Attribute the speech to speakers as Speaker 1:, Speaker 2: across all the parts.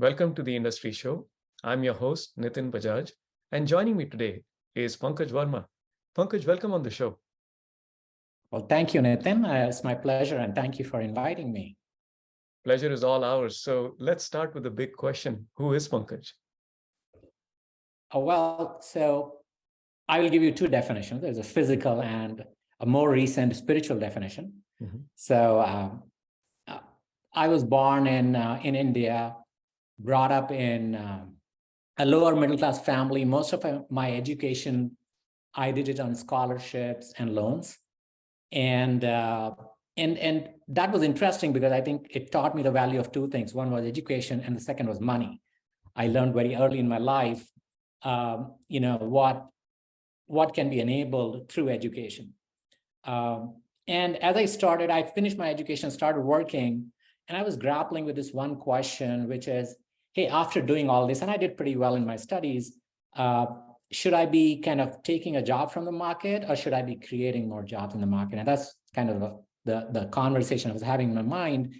Speaker 1: Welcome to the Industry Show. I'm your host, Nitin Bajaj, and joining me today is Pankaj Verma. Pankaj, welcome on the show.
Speaker 2: Well, thank you, Nitin. It's my pleasure, and thank you for inviting me.
Speaker 1: Pleasure is all ours. So let's start with the big question. Who is Pankaj?
Speaker 2: So I will give you two definitions. There's a physical and a more recent spiritual definition. So I was born in India, brought up in a lower middle class family. Most of my education, I did it on scholarships and loans, and that was interesting because I think it taught me the value of two things. One was education, and the second was money. I learned very early in my life, what can be enabled through education. And as I finished my education, started working, and I was grappling with this one question, which is, hey, after doing all this, and I did pretty well in my studies, should I be kind of taking a job from the market, or should I be creating more jobs in the market? And that's kind of the conversation I was having in my mind.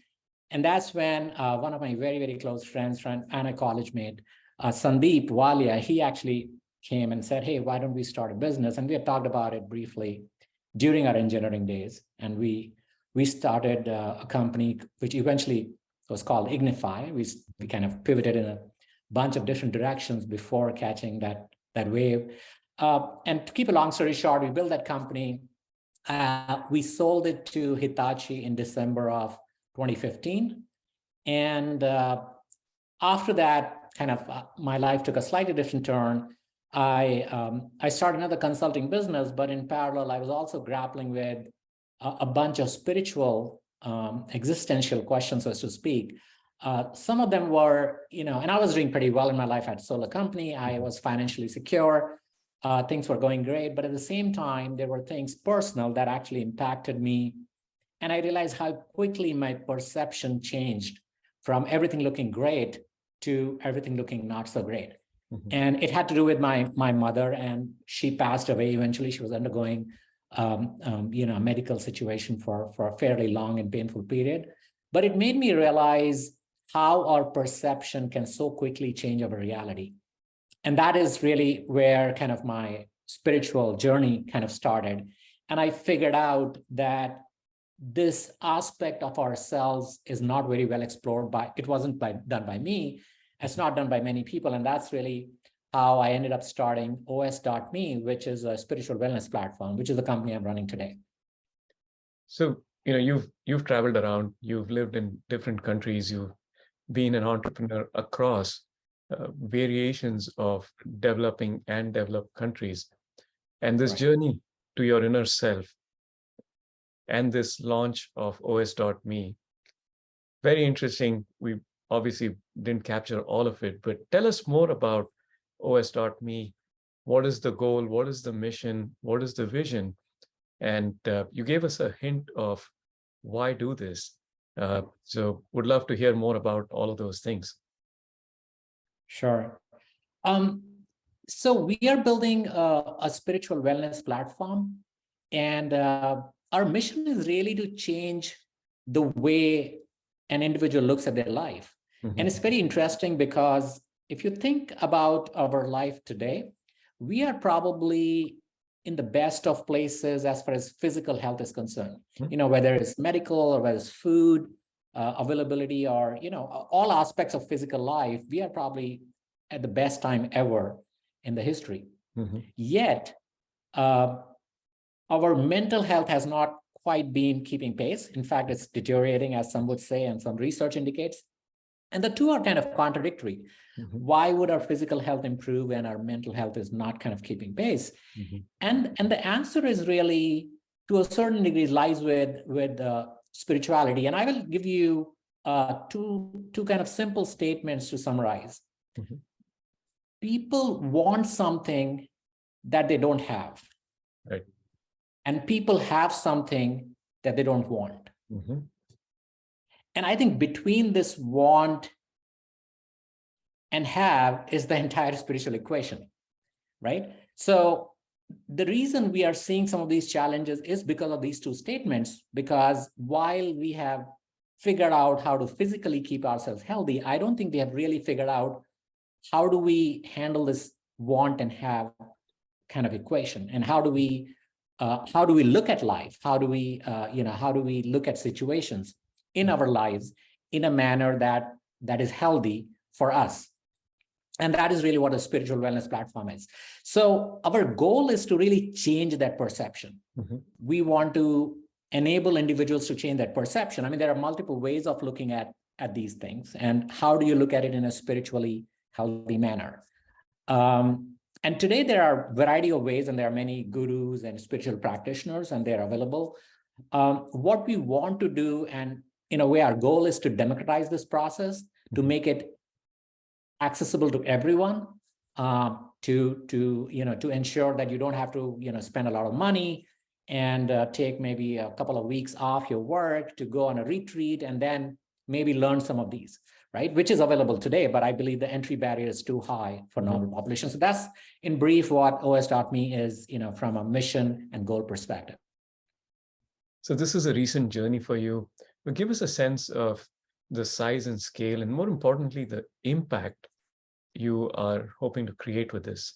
Speaker 2: And that's when one of my very, very close friends and a college mate, Sandeep Walia, he actually came and said, hey, why don't we start a business? And we had talked about it briefly during our engineering days. And we started a company, which eventually was called Ignify. We kind of pivoted in a bunch of different directions before catching that wave. And to keep a long story short, we built that company. We sold it to Hitachi in December of 2015. And after that, kind of my life took a slightly different turn. I started another consulting business, but in parallel, I was also grappling with a bunch of spiritual, existential questions, so to speak. Some of them were, and I was doing pretty well in my life. I had a solar company. I was financially secure. Things were going great. But at the same time, there were things personal that actually impacted me. And I realized how quickly my perception changed from everything looking great to everything looking not so great. And it had to do with my mother, and she passed away eventually. She was undergoing a medical situation for a fairly long and painful period. But it made me realize how our perception can so quickly change our reality. And that is really where kind of my spiritual journey kind of started. And I figured out that this aspect of ourselves is not very well explored it wasn't done by me. It's not done by many people. And that's really how I ended up starting os.me, which is a spiritual wellness platform, which is the company I'm running today.
Speaker 1: So, you've traveled around, you've lived in different countries, you've been an entrepreneur across variations of developing and developed countries. And this journey to your inner self and this launch of os.me, very interesting. We obviously didn't capture all of it, but tell us more about os.me. What is the goal? What is the mission? What is the vision? And you gave us a hint of why do this. So would love to hear more about all of those things.
Speaker 2: Sure. So we are building a spiritual wellness platform, and our mission is really to change the way an individual looks at their life. And it's very interesting because if you think about our life today, we are probably in the best of places as far as physical health is concerned. Whether it's medical or whether it's food availability, or all aspects of physical life, we are probably at the best time ever in the history. Yet our mental health has not quite been keeping pace. In fact, it's deteriorating, as some would say, and some research indicates. And the two are kind of contradictory. Why would our physical health improve when our mental health is not kind of keeping pace? And the answer is really, to a certain degree, lies with spirituality. And I will give you two kind of simple statements to summarize. People want something that they don't have.
Speaker 1: Right.
Speaker 2: And people have something that they don't want. And I think between this want and have is the entire spiritual equation, right? So the reason we are seeing some of these challenges is because of these two statements, because while we have figured out how to physically keep ourselves healthy, I don't think they have really figured out how do we handle this want and have kind of equation, and how do we look at life? How do we look at situations in our lives in a manner that is healthy for us? And that is really what a spiritual wellness platform is. So our goal is to really change that perception. We want to enable individuals to change that perception. I mean, there are multiple ways of looking at these things, and how do you look at it in a spiritually healthy manner? And today there are a variety of ways, and there are many gurus and spiritual practitioners, and they're available. What we want to do, and in a way, our goal is to democratize this process, to make it accessible to everyone, to ensure that you don't have to spend a lot of money and take maybe a couple of weeks off your work to go on a retreat and then maybe learn some of these, right? Which is available today, but I believe the entry barrier is too high for normal population. So that's in brief what OS.me is, from a mission and goal perspective.
Speaker 1: So this is a recent journey for you. But give us a sense of the size and scale, and more importantly, the impact you are hoping to create with this.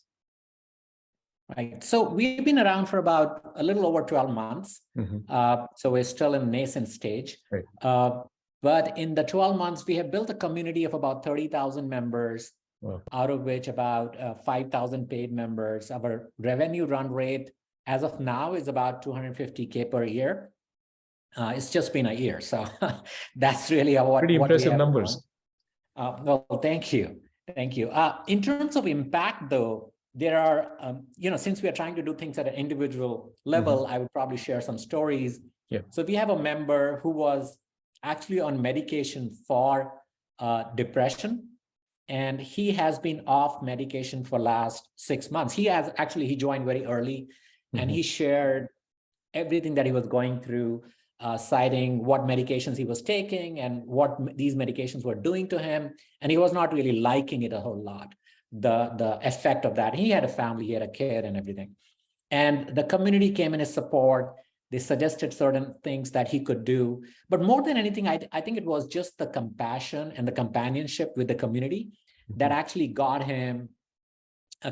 Speaker 2: Right. So we've been around for about a little over 12 months. So we're still in the nascent stage.
Speaker 1: Right.
Speaker 2: But in the 12 months, we have built a community of about 30,000 members, out of which about 5,000 paid members. Our revenue run rate as of now is about $250K per year. It's just been a year. So that's really
Speaker 1: pretty impressive numbers.
Speaker 2: Well, thank you. Thank you. In terms of impact, though, there are, since we are trying to do things at an individual level, I would probably share some stories.
Speaker 1: Yeah.
Speaker 2: So we have a member who was actually on medication for depression, and he has been off medication for last 6 months. He joined very early, and he shared everything that he was going through, citing what medications he was taking and what these medications were doing to him. And he was not really liking it a whole lot, the effect of that. He had a family, he had a kid and everything. And the community came in his support. They suggested certain things that he could do. But more than anything, I think it was just the compassion and the companionship with the community that actually got him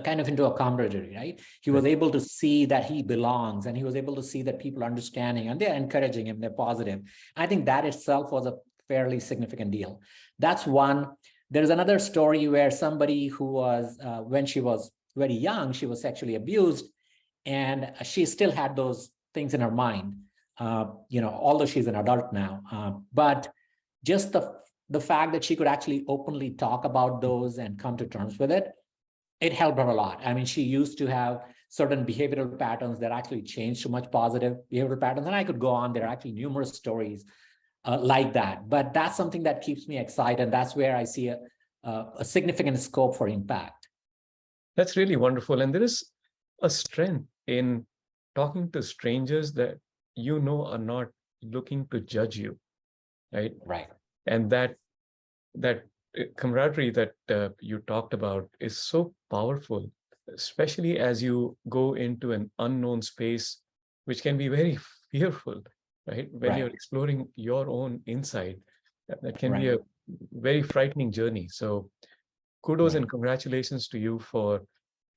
Speaker 2: kind of into a camaraderie, right? He was able to see that he belongs, and he was able to see that people are understanding and they're encouraging him, they're positive. I think that itself was a fairly significant deal. That's one. There's another story where somebody who was, when she was very young, she was sexually abused, and she still had those things in her mind, although she's an adult now. But just the fact that she could actually openly talk about those and come to terms with it, it helped her a lot. I mean, she used to have certain behavioral patterns that actually changed to much positive behavioral patterns. And I could go on. There are actually numerous stories like that. But that's something that keeps me excited. That's where I see a significant scope for impact.
Speaker 1: That's really wonderful. And there is a strength in talking to strangers that are not looking to judge you, right?
Speaker 2: Right.
Speaker 1: And that camaraderie that you talked about is so powerful, especially as you go into an unknown space, which can be very fearful, right? When you're exploring your own inside, that can be a very frightening journey. So kudos and congratulations to you for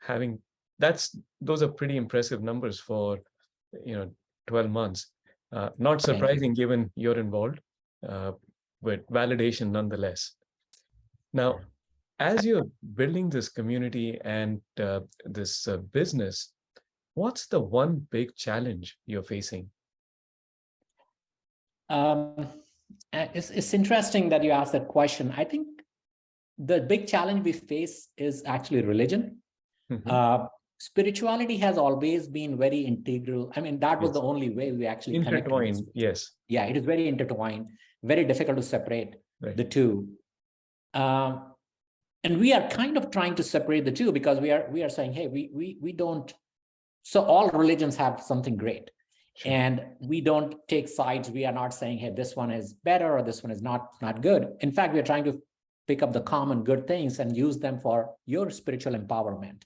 Speaker 1: having those are pretty impressive numbers for 12 months. Not surprising given you're involved, but validation nonetheless. Now, as you're building this community and this business, what's the one big challenge you're facing?
Speaker 2: It's interesting that you asked that question. I think the big challenge we face is actually religion. Spirituality has always been very integral. I mean, that was the only way we actually
Speaker 1: intertwined. Yes.
Speaker 2: Yeah, it is very intertwined, very difficult to separate the two. And we are kind of trying to separate the two, because we are saying, hey, we don't. So all religions have something great. Sure. And we don't take sides. We are not saying, hey, this one is better or this one is not good. In fact, we are trying to pick up the common good things and use them for your spiritual empowerment.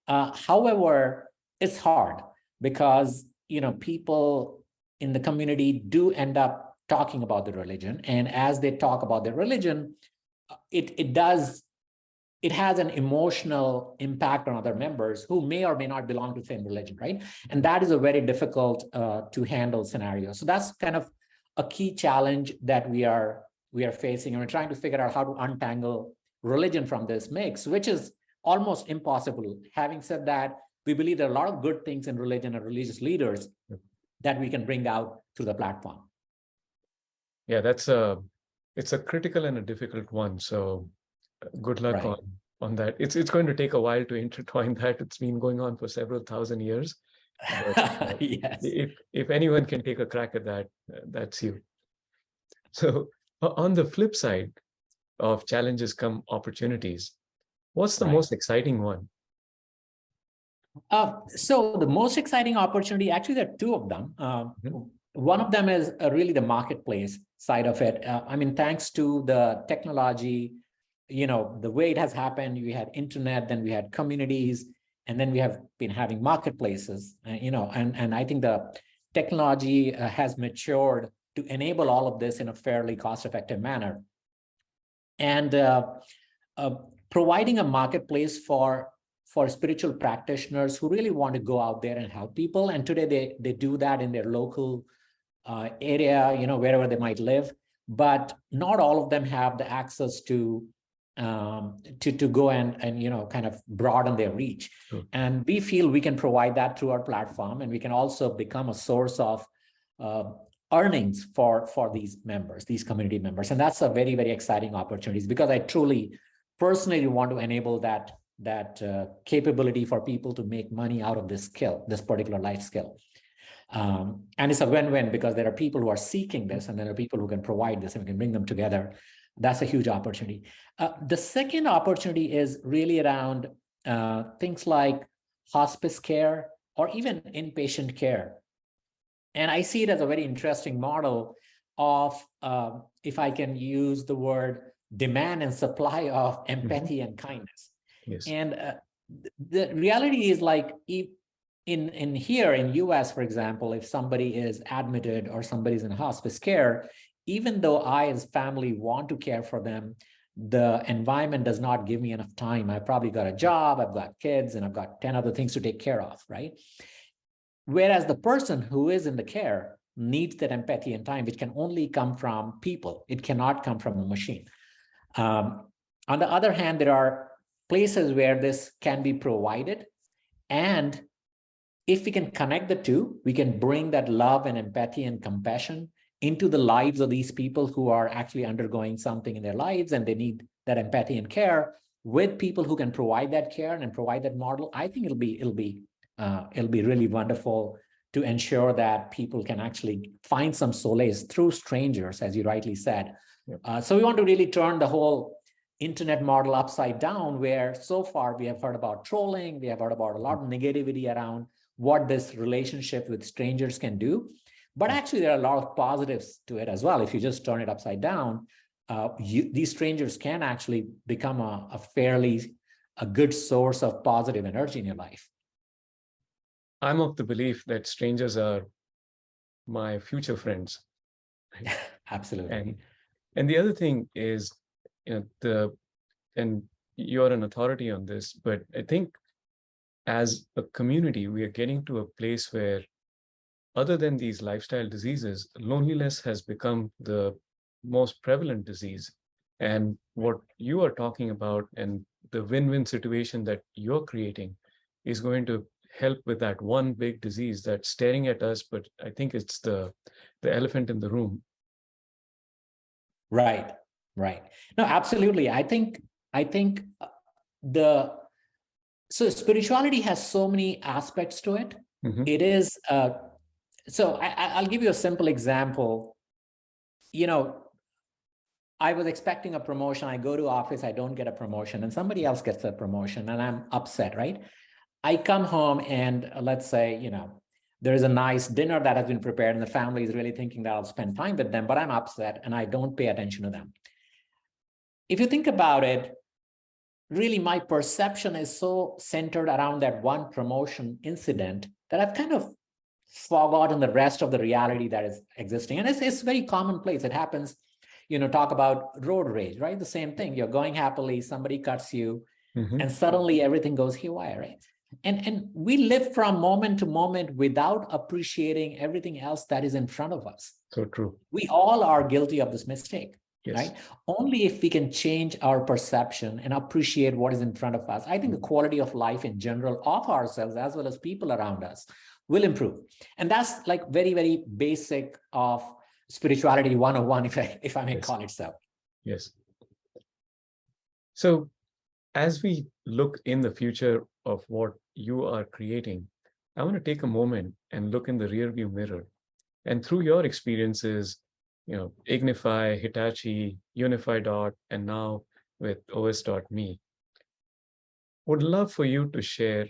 Speaker 2: However, it's hard because, people in the community do end up talking about the religion. And as they talk about their religion, it has an emotional impact on other members who may or may not belong to the same religion, right? And that is a very difficult to handle scenario. So that's kind of a key challenge that we are facing, and we're trying to figure out how to untangle religion from this mix, which is almost impossible. Having said that, we believe there are a lot of good things in religion and religious leaders that we can bring out through the platform.
Speaker 1: Yeah, it's a critical and a difficult one. So good luck
Speaker 2: Right.
Speaker 1: on that. It's going to take a while to intertwine that. It's been going on for several thousand years. But
Speaker 2: Yes.
Speaker 1: if anyone can take a crack at that, that's you. So on the flip side of challenges come opportunities. What's the
Speaker 2: Right.
Speaker 1: most exciting one?
Speaker 2: So the most exciting opportunity, actually, there are two of them. One of them is really the marketplace side of it. I mean, thanks to the technology, the way it has happened, we had internet, then we had communities, and then we have been having marketplaces, and I think the technology has matured to enable all of this in a fairly cost-effective manner. And providing a marketplace for spiritual practitioners who really want to go out there and help people. And today they do that in their local area, wherever they might live, but not all of them have the access to go and kind of broaden their reach.
Speaker 1: Sure.
Speaker 2: And we feel we can provide that through our platform, and we can also become a source of earnings for these members, these community members. And that's a very, very exciting opportunity, because I truly personally want to enable that capability for people to make money out of this skill, this particular life skill. And it's a win-win, because there are people who are seeking this, and there are people who can provide this, and we can bring them together. That's a huge opportunity. The second opportunity is really around things like hospice care or even inpatient care. And I see it as a very interesting model of, if I can use the word, demand and supply of empathy and kindness.
Speaker 1: Yes.
Speaker 2: And the reality is, like, in here in US, for example, if somebody is admitted or somebody's in hospice care, even though I as family want to care for them, the environment does not give me enough time. I've probably got a job, I've got kids, and I've got 10 other things to take care of, right? Whereas the person who is in the care needs that empathy and time, which can only come from people. It cannot come from a machine. On the other hand, there are places where this can be provided. And if we can connect the two, we can bring that love and empathy and compassion into the lives of these people who are actually undergoing something in their lives, and they need that empathy and care, with people who can provide that care and provide that model. I think it'll be really wonderful to ensure that people can actually find some solace through strangers, as you rightly said. Yep. So we want to really turn the whole internet model upside down, where so far we have heard about trolling, we have heard about a lot of negativity around what this relationship with strangers can do. But actually, there are a lot of positives to it as well. If you just turn it upside down, these strangers can actually become a good source of positive energy in your life.
Speaker 1: I'm of the belief that strangers are my future friends.
Speaker 2: Absolutely.
Speaker 1: And the other thing is, and you're an authority on this, but I think as a community, we are getting to a place where, other than these lifestyle diseases, loneliness has become the most prevalent disease. And what you are talking about and the win-win situation that you're creating is going to help with that one big disease that's staring at us, but I think it's the elephant in the room.
Speaker 2: Right. No, absolutely. I think so spirituality has so many aspects to it. Mm-hmm. It is, so I'll give you a simple example. I was expecting a promotion. I go to office, I don't get a promotion, and somebody else gets a promotion, and I'm upset, right? I come home and let's say, there's a nice dinner that has been prepared and the family is really thinking that I'll spend time with them, but I'm upset and I don't pay attention to them. If you think about it, really my perception is so centered around that one promotion incident that I've kind of forgotten the rest of the reality that is existing. And it's very commonplace. It happens, talk about road rage, right? The same thing. You're going happily, somebody cuts you, and suddenly everything goes haywire, right? And we live from moment to moment without appreciating everything else that is in front of us.
Speaker 1: So true.
Speaker 2: We all are guilty of this mistake.
Speaker 1: Yes.
Speaker 2: Right? Only if we can change our perception and appreciate what is in front of us, I think the quality of life in general of ourselves as well as people around us will improve. And that's like very, very basic of spirituality 101, if I may
Speaker 1: Yes.
Speaker 2: call it so.
Speaker 1: Yes. So as we look in the future of what you are creating, I want to take a moment and look in the rearview mirror. And through your experiences, Ignify, Hitachi, Unify Dot, and now with OS.me, would love for you to share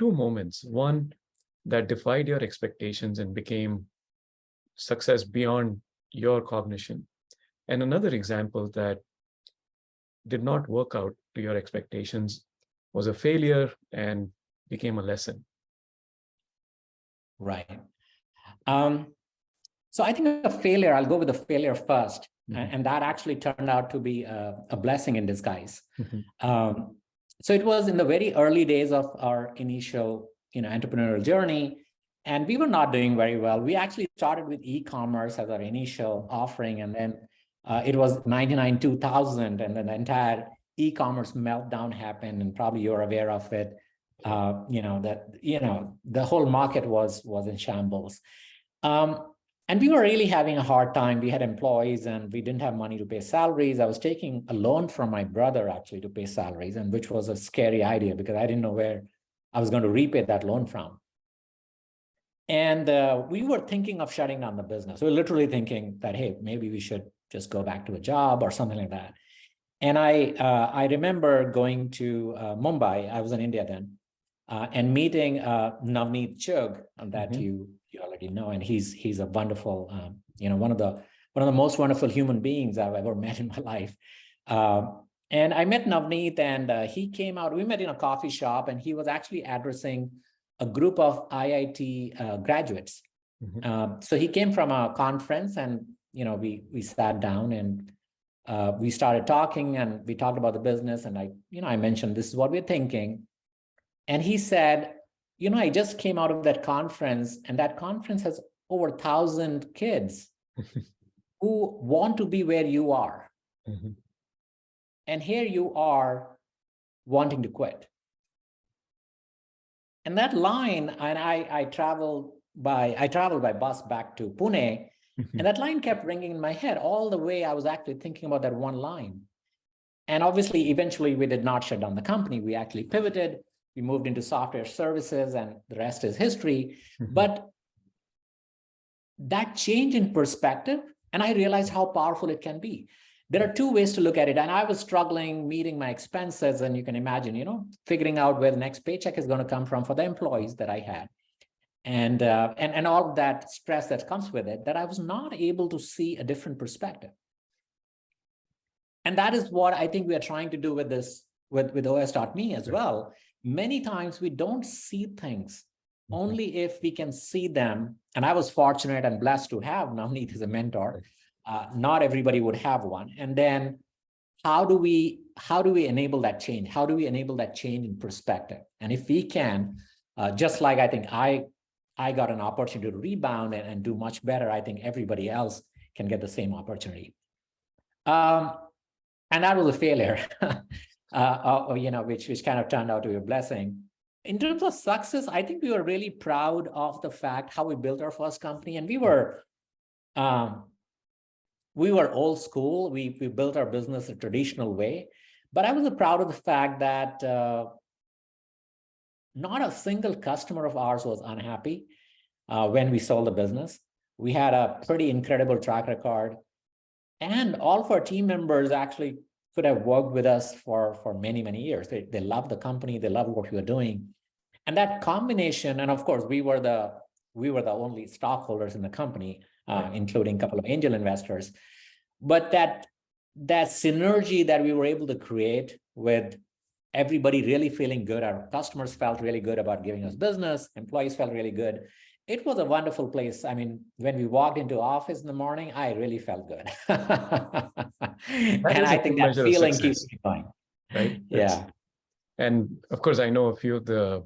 Speaker 1: two moments. One that defied your expectations and became success beyond your cognition. And another example that did not work out to your expectations, was a failure and became a lesson.
Speaker 2: Right. So I think a failure, I'll go with the failure first. And that actually turned out to be a blessing in disguise. So it was in the very early days of our initial, entrepreneurial journey, and we were not doing very well. We actually started with e-commerce as our initial offering, and then it was 99, 2000, and then the entire e-commerce meltdown happened, and probably you're aware of it. The whole market was in shambles. And we were really having a hard time. We had employees and we didn't have money to pay salaries. I was taking a loan from my brother actually to pay salaries, and which was a scary idea because I didn't know where I was going to repay that loan from. And we were thinking of shutting down the business. We were literally thinking that, hey, maybe we should just go back to a job or something like that. And I remember going to Mumbai. I was in India then, and meeting Navneet Chugh that you already know, and he's a wonderful, one of the most wonderful human beings I've ever met in my life. And I met Navneet, and he came out. We met in a coffee shop, and he was actually addressing a group of IIT graduates. So he came from a conference, and we sat down and we started talking, and we talked about the business, and I mentioned this is what we're thinking. And he said, I just came out of that conference, and that conference has over 1,000 kids who want to be where you are. And here you are wanting to quit. And that line, and I traveled by bus back to Pune, and that line kept ringing in my head all the way. I was actually thinking about that one line. And obviously, eventually, we did not shut down the company. We actually pivoted. We moved into software services, and the rest is history. But that change in perspective, and I realized how powerful it can be. There are two ways to look at it. And I was struggling meeting my expenses, and you can imagine, figuring out where the next paycheck is going to come from for the employees that I had. And all of that stress that comes with it, that I was not able to see a different perspective. And that is what I think we are trying to do with this, with OS.me as well. Many times we don't see things only if we can see them. And I was fortunate and blessed to have Navneet as a mentor. Not everybody would have one. And then how do we enable that change? How do we enable that change in perspective? And if we can, just like I think I got an opportunity to rebound and do much better, I think everybody else can get the same opportunity. And that was a failure, which kind of turned out to be a blessing. In terms of success, I think we were really proud of the fact how we built our first company, and we were old school. We built our business a traditional way, but I was proud of the fact that not a single customer of ours was unhappy when we sold the business. We had a pretty incredible track record, and all of our team members actually could have worked with us for many, many years. They loved the company, they loved what we were doing. And that combination, and of course, we were the only stockholders in the company, including a couple of angel investors. But that synergy that we were able to create with everybody really feeling good. Our customers felt really good about giving us business. Employees felt really good. It was a wonderful place. I mean, when we walked into office in the morning, I really felt good.
Speaker 1: That
Speaker 2: And
Speaker 1: is
Speaker 2: I
Speaker 1: a good
Speaker 2: think that
Speaker 1: measure of
Speaker 2: feeling keeps
Speaker 1: success,
Speaker 2: me going.
Speaker 1: right?
Speaker 2: Yeah.
Speaker 1: And of course, I know a few of the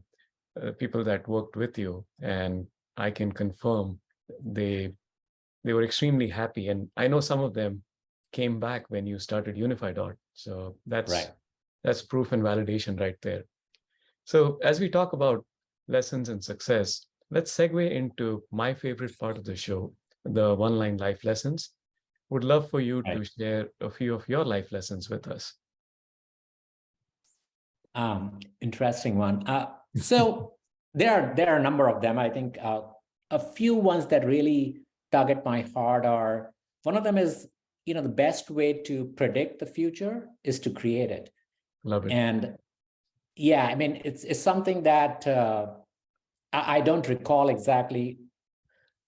Speaker 1: people that worked with you, and I can confirm they they were extremely happy. And I know some of them came back when you started Unified Art. So
Speaker 2: Right.
Speaker 1: that's proof and validation right there. So as we talk about lessons and success, let's segue into my favorite part of the show, the one-line life lessons. Would love for you
Speaker 2: Right.
Speaker 1: to share a few of your life lessons with us.
Speaker 2: Interesting one. So there are a number of them. I think a few ones that really tug at my heart are, one of them is, the best way to predict the future is to create it.
Speaker 1: Love it.
Speaker 2: And yeah, I mean, it's something that I don't recall exactly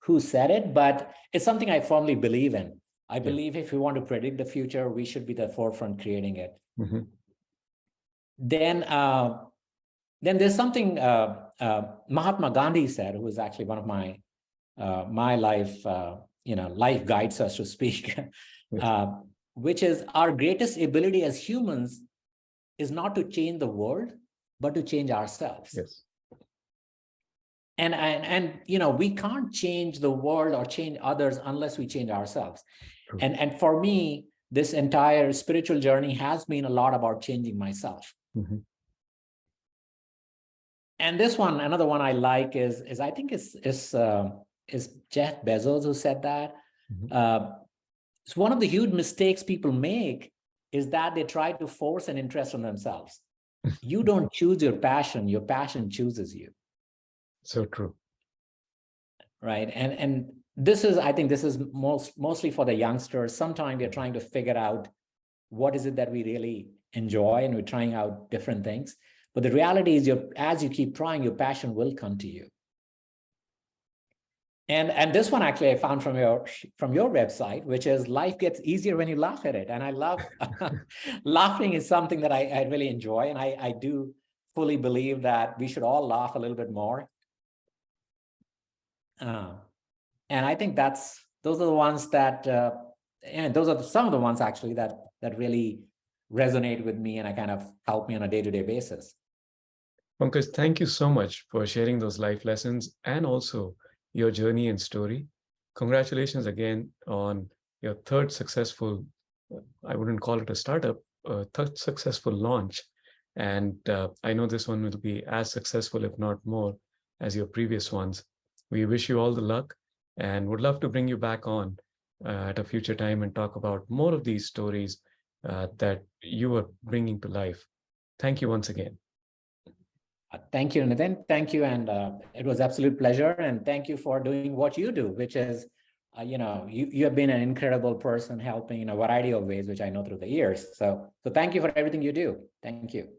Speaker 2: who said it, but it's something I firmly believe in. I
Speaker 1: Yeah.
Speaker 2: believe if we want to predict the future, we should be the forefront creating it.
Speaker 1: Mm-hmm.
Speaker 2: Then there's something Mahatma Gandhi said, who is actually one of my life life guides, so to speak,
Speaker 1: Yes.
Speaker 2: uh, which is our greatest ability as humans is not to change the world, but to change ourselves.
Speaker 1: Yes.
Speaker 2: And we can't change the world or change others unless we change ourselves.
Speaker 1: True.
Speaker 2: And for me, this entire spiritual journey has been a lot about changing myself.
Speaker 1: Mm-hmm.
Speaker 2: And this one, another one I like is I think is Jeff Bezos who said that.
Speaker 1: Mm-hmm.
Speaker 2: So one of the huge mistakes people make is that they try to force an interest on themselves. You don't choose your passion chooses you.
Speaker 1: So true.
Speaker 2: Right. And this is, I think this is mostly for the youngsters. Sometimes they're trying to figure out what is it that we really enjoy, and we're trying out different things. But the reality is, as you keep trying, your passion will come to you. And this one actually I found from your website, which is life gets easier when you laugh at it. And I love laughing is something that I really enjoy. And I do fully believe that we should all laugh a little bit more. And I think those are the ones that, and those are some of the ones actually that really resonate with me and I kind of help me on a day-to-day basis.
Speaker 1: Pankaj, thank you so much for sharing those life lessons and also your journey and story. Congratulations again on your third successful, I wouldn't call it a startup, third successful launch. And I know this one will be as successful, if not more, as your previous ones. We wish you all the luck and would love to bring you back on at a future time and talk about more of these stories that you are bringing to life. Thank you once again.
Speaker 2: Thank you, Nitin. Thank you. And it was absolute pleasure. And thank you for doing what you do, which is, you have been an incredible person helping in a variety of ways, which I know through the years. So thank you for everything you do. Thank you.